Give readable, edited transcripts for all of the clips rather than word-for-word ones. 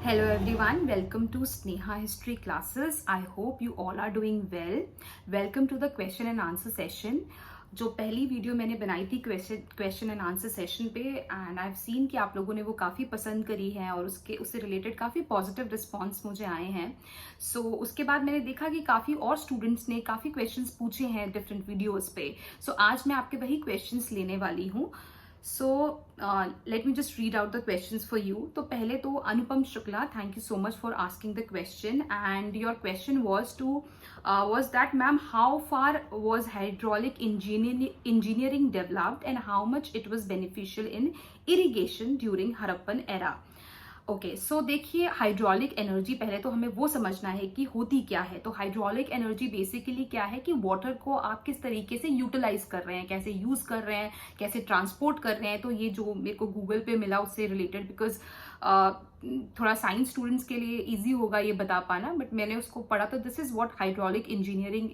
Hello everyone, welcome to Sneha History Classes. I hope you all are doing well. Welcome to the question and answer session. जो पहली video मैंने बनाई थी question and answer session पे and I have seen कि आप लोगों ने वो काफ़ी पसंद करी है और उससे रिलेटेड काफ़ी पॉजिटिव रिस्पांस मुझे आए हैं. सो उसके बाद मैंने देखा कि काफ़ी और स्टूडेंट्स ने काफ़ी क्वेश्चंस पूछे हैं डिफरेंट वीडियोस पे. सो आज मैं आपके वही क्वेश्चंस लेने वाली हूँ. So let me just read out the questions for you. तो पहले तो अनुपम Shukla, thank you so much for asking the question, and your question was that ma'am, how far was hydraulic engineering developed and how much it was beneficial in irrigation during Harappan era? Okay so देखिए, hydraulic energy पहले तो हमें वो समझना है कि होती क्या है. तो हाइड्रोलिक एनर्जी बेसिकली क्या है कि वाटर को आप किस तरीके से यूटिलाइज कर रहे हैं, कैसे यूज कर रहे हैं, कैसे ट्रांसपोर्ट कर रहे हैं. तो ये जो मेरे को गूगल पे मिला उससे रिलेटेड, बिकॉज थोड़ा साइंस स्टूडेंट्स के लिए इजी होगा ये बता पाना, बट मैंने उसको पढ़ा. तो this is what hydraulic engineering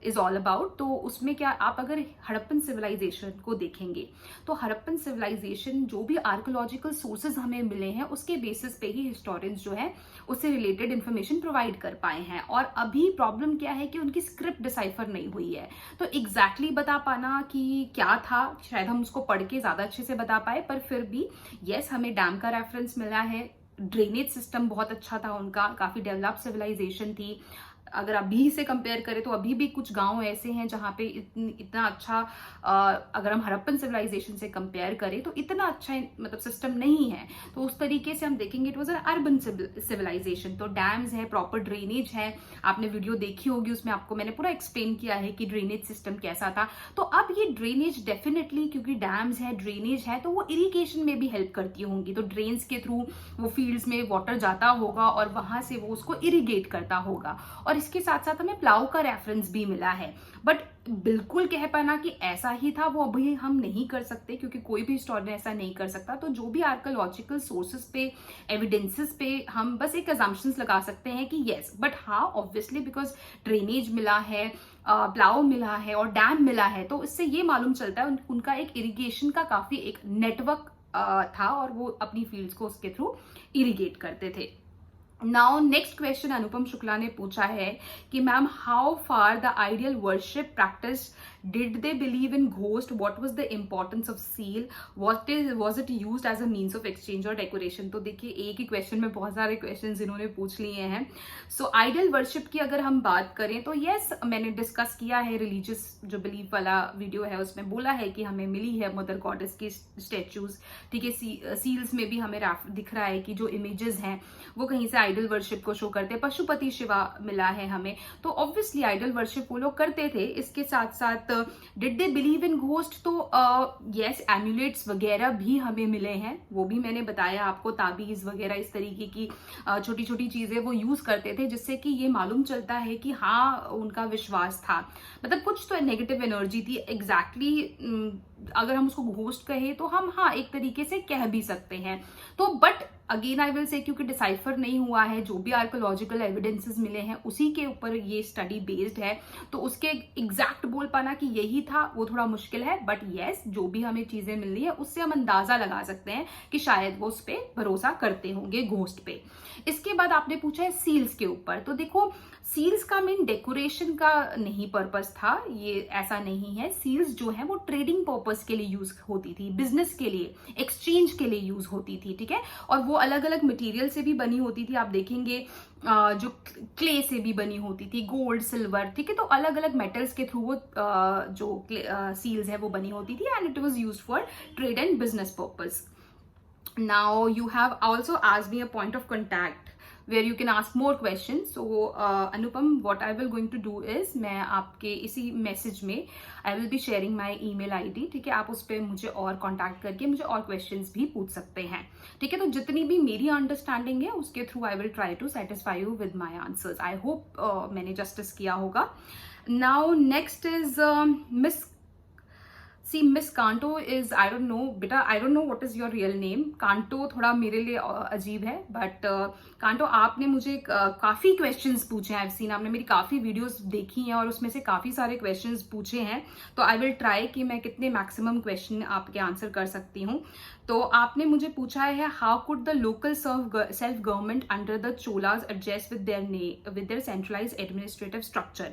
is all about. तो उसमें क्या, आप अगर हड़प्पन सिविलाइजेशन को देखेंगे तो हड़प्पन सिविलाइजेशन जो भी आर्कोलॉजिकल सोर्सेज हमें मिले हैं उसके बेसिस पे ही हिस्टोरियंस जो है उससे रिलेटेड इंफॉर्मेशन प्रोवाइड कर पाए हैं. और अभी प्रॉब्लम क्या है कि उनकी स्क्रिप्ट डिसाइफर नहीं हुई है. तो एग्जैक्टली बता पाना कि क्या था, शायद हम उसको पढ़ के ज्यादा अच्छे से बता पाए, पर फिर भी यस, हमें डैम का रेफरेंस मिला है. ड्रेनेज सिस्टम बहुत अच्छा था उनका, काफी डेवलप सिविलाइजेशन थी. अगर अभी से कंपेयर करें तो अभी भी कुछ गांव ऐसे हैं जहां पे इतना अच्छा, अगर हम हड़प्पन सिविलाइजेशन से कंपेयर करें तो इतना अच्छा मतलब सिस्टम नहीं है. तो उस तरीके से हम देखेंगे it was an urban civilization. तो डैम्स है, प्रॉपर ड्रेनेज है. आपने वीडियो देखी होगी, उसमें आपको मैंने पूरा एक्सप्लेन किया है कि ड्रेनेज सिस्टम कैसा था. तो अब ये ड्रेनेज डेफिनेटली, क्योंकि डैम्स है, ड्रेनेज है, तो वो इरिगेशन में भी हेल्प करती होंगी. तो ड्रेन्स के थ्रू वो फील्ड्स में वाटर जाता होगा और वहां से वो उसको इरिगेट करता होगा. और इसके साथ साथ हमें प्लाव का रेफरेंस भी मिला है. बट बिल्कुल कह पाना कि ऐसा ही था वो अभी हम नहीं कर सकते, क्योंकि कोई भी हिस्टोरियन ऐसा नहीं कर सकता. तो जो भी आर्कोलॉजिकल सोर्सेस पे, एविडेंसेस पे हम बस एक अजम्पशंस लगा सकते हैं कि यस. बट हाँ, ऑब्वियसली बिकॉज ड्रेनेज मिला है, प्लाव मिला है और डैम मिला है, तो इससे ये मालूम चलता है उनका एक इरिगेशन का काफी एक नेटवर्क था और वो अपनी फील्ड्स को उसके थ्रू इरिगेट करते थे. Now next question Anupam Shukla ने पूछा है कि ma'am, how far the ideal worship practice, did they believe in ghost, what was the importance of seal, was it used as a means of exchange और decoration. तो देखिए, एक ही क्वेश्चन में बहुत सारे क्वेश्चन इन्होंने पूछ लिए हैं. सो आइडियल वर्शिप की अगर हम बात करें तो यस, मैंने डिस्कस किया है. रिलीजियस जो बिलीफ वाला वीडियो है उसमें बोला है कि हमें मिली है मदर गॉडेस की स्टेच्यूज. ठीक है, सील्स में भी हमें दिख रहा है कि जो इमेजेस हैं वो कहीं से आइडल वर्शिप को शो करते हैं. पशुपति शिवा मिला है हमें, तो ऑब्वियसली आइडल वर्शिप वो लोग करते थे. इसके साथ साथ did they believe in ghost, तो यस, एम्यूलेट्स वगैरह भी हमें मिले हैं. वो भी मैंने बताया आपको, ताबीज वगैरह इस तरीके की छोटी छोटी चीजें वो यूज करते थे, जिससे कि ये मालूम चलता है कि हाँ, उनका विश्वास था. मतलब कुछ तो नेगेटिव एनर्जी थी. एग्जैक्टली अगर हम उसको घोस्ट कहें तो हम हाँ एक तरीके से कह भी सकते हैं. तो but again I will say, क्योंकि डिसाइफर नहीं हुआ है, जो भी आर्कोलॉजिकल एविडेंसेस मिले हैं उसी के ऊपर ये स्टडी बेस्ड है, तो उसके एग्जैक्ट बोल पाना कि यही था वो थोड़ा मुश्किल है. बट यस, जो भी हमें चीजें मिल रही है उससे हम अंदाजा लगा सकते हैं कि शायद वो उस पर भरोसा करते होंगे, घोस्ट पे. इसके बाद आपने पूछा है सील्स के ऊपर. तो देखो, सील्स का मेन डेकोरेशन का नहीं पर्पस था, ये ऐसा नहीं है. सील्स जो है वो ट्रेडिंग पर्पस के लिए यूज होती थी, बिजनेस के लिए, एक्सचेंज के लिए यूज होती थी. ठीक है, और वो अलग अलग मटेरियल से भी बनी होती थी. आप देखेंगे जो क्ले से भी बनी होती थी, गोल्ड, सिल्वर. ठीक है, तो अलग अलग मेटल्स के थ्रू वो जो सील्स है वो बनी होती थी, and it was used for trade and business purpose. Now you have also asked me a point of contact where you can ask more questions. So Anupam, what I will going to do is, मैं आपके इसी message में I will be sharing my email ID. ठीक है, आप उस पर मुझे और कांटेक्ट करके मुझे और क्वेश्चंस भी पूछ सकते हैं. ठीक है, तो जितनी भी मेरी अंडरस्टैंडिंग है उसके through I will try to satisfy you with my answers. I hope मैंने जस्टिस किया होगा. Now next is Miss कांटो इज, आई डोंट नो बेटा, I don't know what is your real name. कांटो थोड़ा मेरे लिए अजीब है, बट कांटो, आपने मुझे काफी क्वेश्चंस पूछे हैं. सीन, आपने मेरी काफी वीडियोस देखी हैं और उसमें से काफी सारे क्वेश्चंस पूछे हैं. तो आई विल ट्राई कि मैं कितने मैक्सिमम क्वेश्चन आपके आंसर कर सकती हूँ. तो आपने मुझे पूछा है how could the local self government under the Cholas adjust with their centralize administrative structure.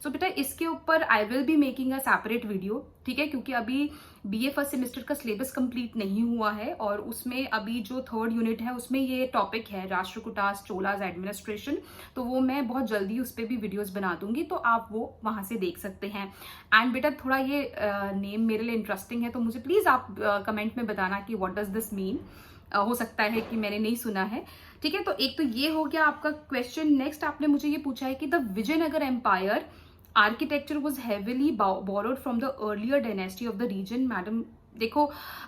So बेटा इसके ऊपर I will be making a separate video, ठीक है, क्योंकि अभी बीए फर्स्ट सेमेस्टर का सिलेबस कंप्लीट नहीं हुआ है और उसमें अभी जो थर्ड यूनिट है उसमें ये टॉपिक है राष्ट्रकूटास चोलाज एडमिनिस्ट्रेशन। तो वो मैं बहुत जल्दी उस पर भी वीडियोस बना दूंगी, तो आप वो वहां से देख सकते हैं। एंड बेटा थोड़ा ये नेम मेरे लिए इंटरेस्टिंग है, तो मुझे प्लीज आप कमेंट में बताना कि व्हाट डज दिस मीन। हो सकता है कि मैंने नहीं सुना है, ठीक है। तो एक तो ये हो गया आपका क्वेश्चन। नेक्स्ट आपने मुझे ये पूछा है कि the Vijayanagar empire architecture was heavily borrowed from the earlier dynasty of the region. Madam देखो,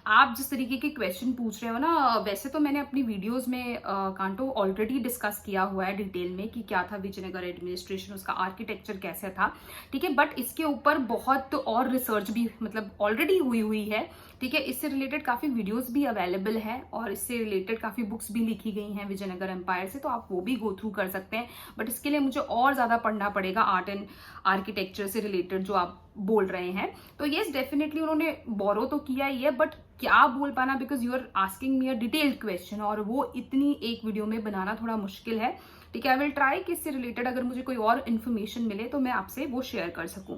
आप जिस तरीके के क्वेश्चन पूछ रहे हो ना, वैसे तो मैंने अपनी वीडियोस में कांटो ऑलरेडी डिस्कस किया हुआ है डिटेल में कि क्या था विजयनगर एडमिनिस्ट्रेशन, उसका आर्किटेक्चर कैसे था, ठीक है। बट इसके ऊपर बहुत और रिसर्च भी मतलब ऑलरेडी हुई है, ठीक है। इससे रिलेटेड काफी वीडियोस भी अवेलेबल है और इससे रिलेटेड काफी बुक्स भी लिखी गई हैं विजयनगर एम्पायर से, तो आप वो भी गो थ्रू कर सकते हैं। बट इसके लिए मुझे और ज्यादा पढ़ना पड़ेगा आर्ट एंड आर्किटेक्चर से रिलेटेड जो आप बोल रहे हैं। तो यस डेफिनेटली उन्होंने बोरो तो किया ही है, बट क्या बोल पाना, because you are asking me a detailed question और वो इतनी एक वीडियो में बनाना थोड़ा मुश्किल है, ठीक है। आई विल ट्राई कि इससे रिलेटेड अगर मुझे कोई और इन्फॉर्मेशन मिले तो मैं आपसे वो शेयर कर सकूं।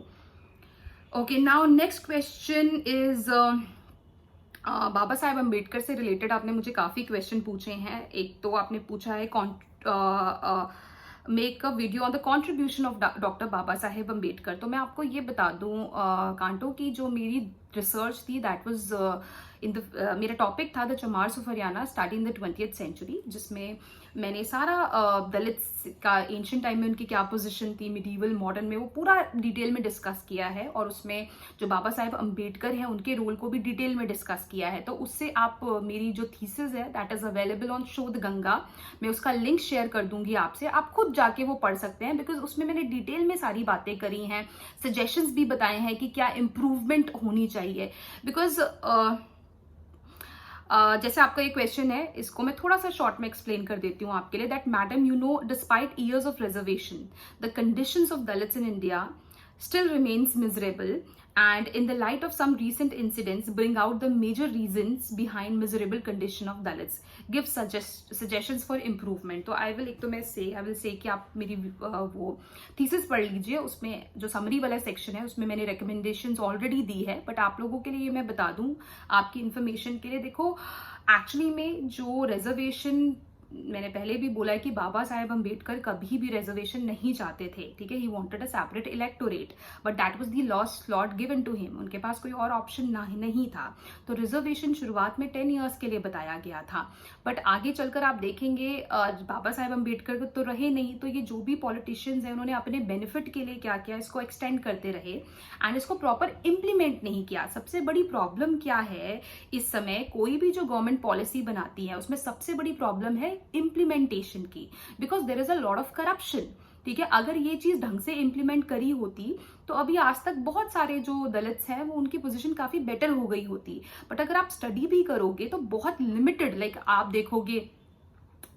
Okay, now next question is Baba Saheb Ambedkar से रिलेटेड आपने मुझे काफी क्वेश्चन पूछे हैं। एक तो आपने पूछा है make a video on the contribution of doctor Baba Saheb Ambedkar. तो मैं आपको ये बता दूं कांटो की जो मेरी रिसर्च थी दैट वाज मेरा टॉपिक था the Chamars of Haryana starting the 20th century, जिसमें मैंने सारा दलित का एंशियंट टाइम में उनकी क्या पोजीशन थी, मिडीवल मॉडर्न में, वो पूरा डिटेल में डिस्कस किया है। और उसमें जो बाबा साहेब अम्बेडकर हैं उनके रोल को भी डिटेल में डिस्कस किया है। तो उससे आप मेरी जो थीसिस है दैट इज अवेलेबल ऑन शोध गंगा, मैं उसका लिंक शेयर कर दूंगी आपसे, आप खुद जाके वो पढ़ सकते हैं, बिकॉज उसमें मैंने डिटेल में सारी बातें करी हैं, सजेशंस भी बताए हैं कि क्या इंप्रूवमेंट होनी चाहिए। बिकॉज जैसे आपका ये क्वेश्चन है, इसको मैं थोड़ा सा शॉर्ट में एक्सप्लेन कर देती हूँ आपके लिए। That madam you know despite years of reservation the conditions of Dalits in India still remains miserable, and in the light of some recent incidents bring out the major reasons behind miserable condition of Dalits, give suggestions for improvement। तो I will say कि आप मेरी वो thesis पढ़ लीजिए, उसमें जो summary वाला सेक्शन है उसमें मैंने रिकमेंडेशंस ऑलरेडी दी है, बट आप लोगों के लिए मैं बता दूं आपकी इन्फॉर्मेशन के लिए। देखो एक्चुअली में जो रिजर्वेशन, मैंने पहले भी बोला है कि बाबा साहेब अम्बेडकर कभी भी रिजर्वेशन नहीं चाहते थे, ठीक है। He wanted a separate electorate but that was the lost slot given to him, उनके पास कोई और ऑप्शन नहीं था। तो रिजर्वेशन शुरुआत में 10 ईयर्स के लिए बताया गया था, बट आगे चलकर आप देखेंगे बाबा साहेब अम्बेडकर तो रहे नहीं, तो ये जो भी पॉलिटिशियंस हैं उन्होंने अपने बेनिफिट के लिए क्या किया, इसको एक्सटेंड करते रहे एंड इसको प्रॉपर इम्प्लीमेंट नहीं किया। सबसे बड़ी प्रॉब्लम क्या है इस समय, कोई भी जो गवर्नमेंट पॉलिसी बनाती है उसमें सबसे बड़ी प्रॉब्लम है इम्प्लीमेंटेशन की, because there is a lot of corruption, ठीक है। अगर ये चीज ढंग से इम्प्लीमेंट करी होती तो अभी आज तक बहुत सारे जो दलित्स हैं वो उनकी पोजीशन काफी बेटर हो गई होती। बट अगर आप स्टडी भी करोगे तो बहुत लिमिटेड, लाइक आप देखोगे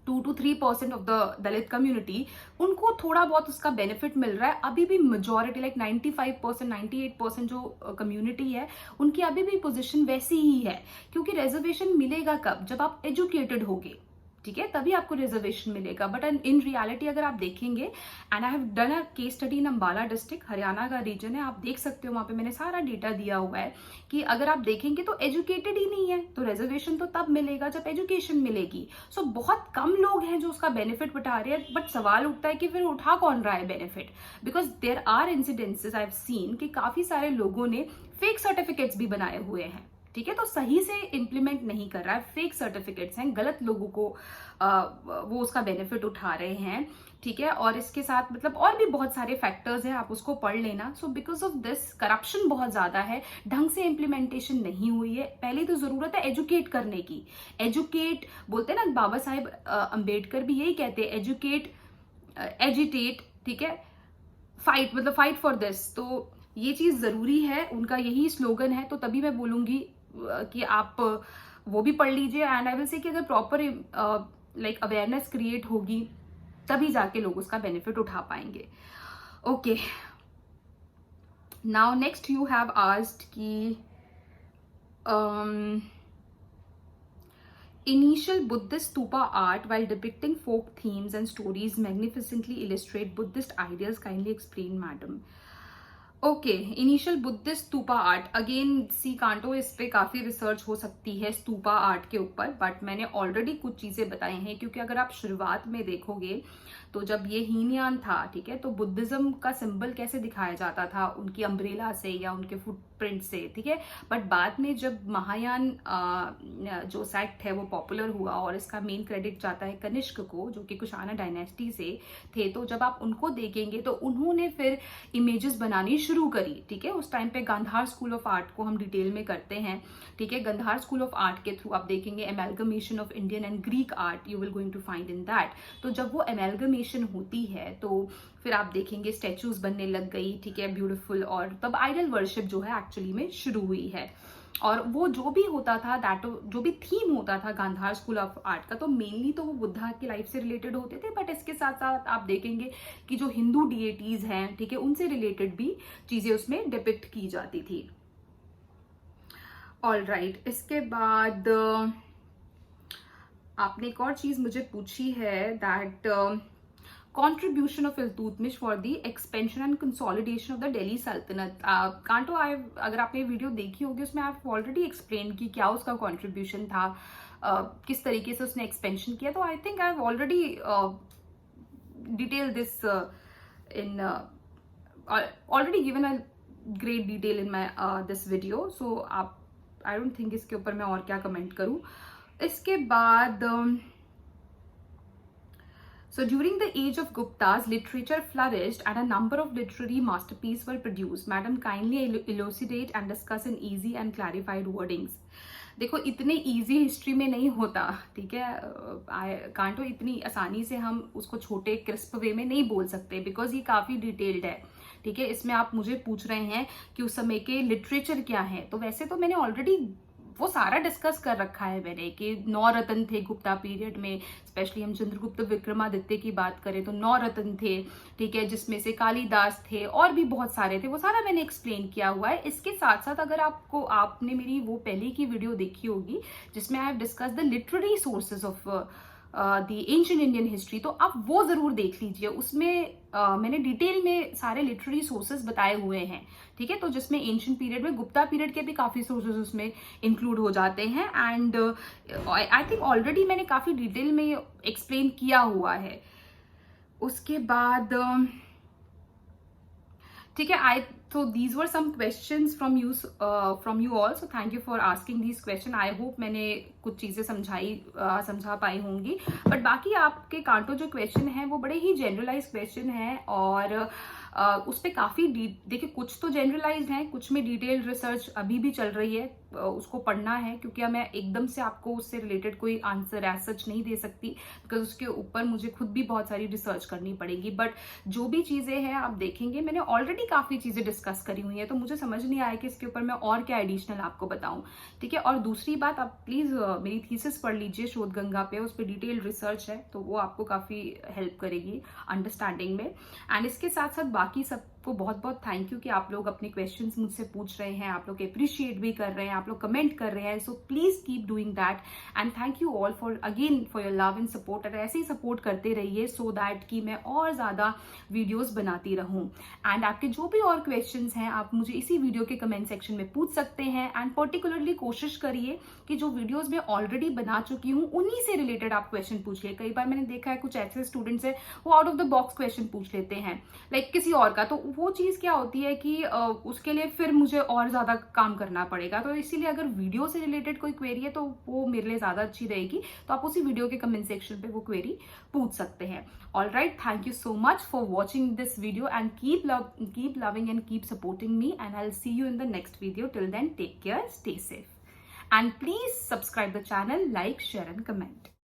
2 to 3% of the Dalit community, उनको थोड़ा बहुत उसका बेनिफिट मिल रहा है। अभी भी मेजॉरिटी लाइक 95% 98% जो कम्युनिटी है उनकी अभी भी पोजीशन वैसी ही है, क्योंकि रिजर्वेशन मिलेगा कब, जब आप एजुकेटेड होगे, ठीक है, तभी आपको रिजर्वेशन मिलेगा। बट इन रियलिटी अगर आप देखेंगे, and I have done a case study in Ambala district, Haryana का रीजन है, आप देख सकते हो वहां पे मैंने सारा डेटा दिया हुआ है कि अगर आप देखेंगे तो एजुकेटेड ही नहीं है, तो रिजर्वेशन तो तब मिलेगा जब एजुकेशन मिलेगी। सो बहुत कम लोग हैं जो उसका बेनिफिट उठा रहे हैं। बट सवाल उठता है कि फिर उठा कौन रहा है benefit, because there are incidences I have seen कि काफी सारे लोगों ने फेक सर्टिफिकेट्स भी बनाए हुए हैं, ठीक है। तो सही से इंप्लीमेंट नहीं कर रहा है, फेक सर्टिफिकेट्स हैं, गलत लोगों को वो उसका बेनिफिट उठा रहे हैं, ठीक है। और इसके साथ मतलब और भी बहुत सारे फैक्टर्स हैं, आप उसको पढ़ लेना। So because of this corruption बहुत ज्यादा है, ढंग से इंप्लीमेंटेशन नहीं हुई है। पहले तो जरूरत है एजुकेट करने की, एजुकेट बोलते हैं ना, बाबा साहेब अम्बेडकर भी यही कहते हैं, एजुकेट एजिटेट, ठीक है, फाइट, मतलब फाइट फॉर दिस। तो ये चीज जरूरी है, उनका यही स्लोगन है। तो तभी मैं बोलूंगी कि आप वो भी पढ़ लीजिए। एंड आई विल से कि अगर प्रॉपर लाइक अवेयरनेस क्रिएट होगी तभी जाके लोग उसका बेनिफिट उठा पाएंगे। Okay, now next you have asked कि Initial Buddhist stupa art, while depicting folk themes and stories, magnificently illustrate Buddhist ideas. Kindly explain, madam. Okay, initial Buddhist stupa art, again see कांटो, इस पे काफी रिसर्च हो सकती है स्तूपा आर्ट के ऊपर, बट मैंने ऑलरेडी कुछ चीजें बताई हैं, क्योंकि अगर आप शुरुआत में देखोगे तो जब ये हीनयान था, ठीक है, तो बुद्धिज्म का सिंबल कैसे दिखाया जाता था, उनकी अम्ब्रेला से या उनके फुटप्रिंट से, ठीक है। बट बाद में जब महायान जो सेक्ट है वो पॉपुलर हुआ, और इसका मेन क्रेडिट जाता है कनिष्क को, जो कि कुशाना डायनेस्टी से थे, तो जब आप उनको देखेंगे तो उन्होंने फिर इमेजेस बनानी शुरू करी, ठीक है। उस टाइम पे गांधार स्कूल ऑफ आर्ट को हम डिटेल में करते हैं, ठीक है। गांधार स्कूल ऑफ आर्ट के थ्रू आप देखेंगे amalgamation of Indian and Greek art, you will going to find in that. तो जब वो एमेलगमेशन होती है तो फिर आप देखेंगे स्टैचूज बनने लग गई, ठीक है, ब्यूटीफुल, और तब आइडल वर्शिप जो है एक्चुअली में शुरू हुई है। और वो जो भी होता था, दैट जो भी थीम होता था गांधार स्कूल ऑफ आर्ट का, तो मेनली तो वो बुद्धा की लाइफ से रिलेटेड होते थे, बट इसके साथ साथ आप देखेंगे कि जो हिंदू डिएटीज हैं, ठीक है, उनसे रिलेटेड भी चीजें उसमें डिपिक्ट की जाती थी। ऑल राइट, इसके बाद आपने एक और चीज मुझे पूछी है, that contribution of Iltutmish for the expansion and consolidation of the Delhi Sultanate. कांटो, अगर आपने वीडियो देखी होगी उसमें आप ऑलरेडी एक्सप्लेन की क्या उसका कंट्रीब्यूशन था, किस तरीके से उसने एक्सपेंशन किया। तो I think I have already detail this in already given a great detail in my this video, so आप आई डोंट थिंक इसके ऊपर मैं और क्या कमेंट करूँ। इसके बाद So during the age of Guptas, literature flourished and a number of literary masterpieces were produced. Madam, kindly elucidate and discuss in easy and clarified wordings. देखो, इतने इजी हिस्ट्री में नहीं होता, ठीक है, कांटो, इतनी आसानी से हम उसको छोटे क्रिस्प वे में नहीं बोल सकते, बिकॉज ये काफी डिटेल्ड है, ठीक है। इसमें आप मुझे पूछ रहे हैं कि उस समय के लिटरेचर क्या है, तो वैसे तो मैंने ऑलरेडी वो सारा डिस्कस कर रखा है मैंने, कि 9 रत्न थे गुप्ता पीरियड में, स्पेशली हम चंद्रगुप्त विक्रमादित्य की बात करें तो 9 रत्न थे, ठीक है, जिसमें से कालिदास थे और भी बहुत सारे थे, वो सारा मैंने एक्सप्लेन किया हुआ है। इसके साथ साथ अगर आपने मेरी वो पहले की वीडियो देखी होगी जिसमें I have discuss the literary sources of the ancient Indian history, तो आप वो जरूर देख लीजिए, उसमें मैंने डिटेल में सारे लिटरेरी सोर्सेज बताए हुए हैं, ठीक है। तो जिसमें एंशिएंट पीरियड में गुप्ता पीरियड के भी काफी सोर्सेज उसमें इंक्लूड हो जाते हैं, एंड आई थिंक ऑलरेडी मैंने काफी डिटेल में एक्सप्लेन किया हुआ है। उसके बाद ठीक है, so these were some questions from you all, so thank you for asking these question. I hope मैंने कुछ चीजें समझा पाई होंगी, बट बाकी आपके कांटो जो क्वेश्चन है वो बड़े ही जनरलाइज क्वेश्चन है, और उस पर काफी देखिए, कुछ तो जनरलाइज्ड है, कुछ में डिटेल्ड रिसर्च अभी भी चल रही है, उसको पढ़ना है, क्योंकि मैं एकदम से आपको उससे रिलेटेड कोई आंसर एज सच नहीं दे सकती, बिकॉज उसके ऊपर मुझे खुद भी बहुत सारी रिसर्च करनी पड़ेगी। बट जो भी चीजें हैं आप देखेंगे, मैंने ऑलरेडी काफी चीजें डिस्कस करी हुई है, तो मुझे समझ नहीं आया कि इसके ऊपर मैं और क्या एडिशनल आपको बताऊं, ठीक है। और दूसरी बात, आप प्लीज मेरी थीसिस पढ़ लीजिए शोध गंगा पे, उस पर डिटेल्ड रिसर्च है, तो वो आपको काफी हेल्प करेगी अंडरस्टैंडिंग में। एंड इसके साथ साथ बाकी सबको बहुत बहुत थैंक यू कि आप लोग अपने क्वेश्चंस मुझसे पूछ रहे हैं, आप लोग अप्रिशिएट भी कर रहे हैं, आप लोग कमेंट कर रहे हैं, so please keep doing that, and thank you all for again for your love and support. और ऐसे ही सपोर्ट करते रहिए, सो दैट कि मैं और ज्यादा वीडियोस बनाती रहूं। एंड आपके जो भी और क्वेश्चंस हैं आप मुझे इसी वीडियो के कमेंट सेक्शन में पूछ सकते हैं, एंड पर्टिकुलरली कोशिश करिए कि जो वीडियोस मैं ऑलरेडी बना चुकी हूँ उन्हीं से रिलेटेड आप क्वेश्चन पूछिए। कई बार मैंने देखा है कुछ ऐसे स्टूडेंट्स हैं वो out of the box question पूछ लेते हैं, लाइक किसी और का, तो वो चीज क्या होती है कि उसके लिए फिर मुझे और ज्यादा काम करना पड़ेगा। तो इसीलिए अगर वीडियो से रिलेटेड कोई क्वेरी है तो वो मेरे लिए ज्यादा अच्छी रहेगी, तो आप उसी वीडियो के कमेंट सेक्शन पे वो क्वेरी पूछ सकते हैं। All right, thank you so much for watching this video, and keep loving and keep supporting me, and I'll see you in the next video. Till then, take care, stay safe, and please subscribe the channel, like, share and comment.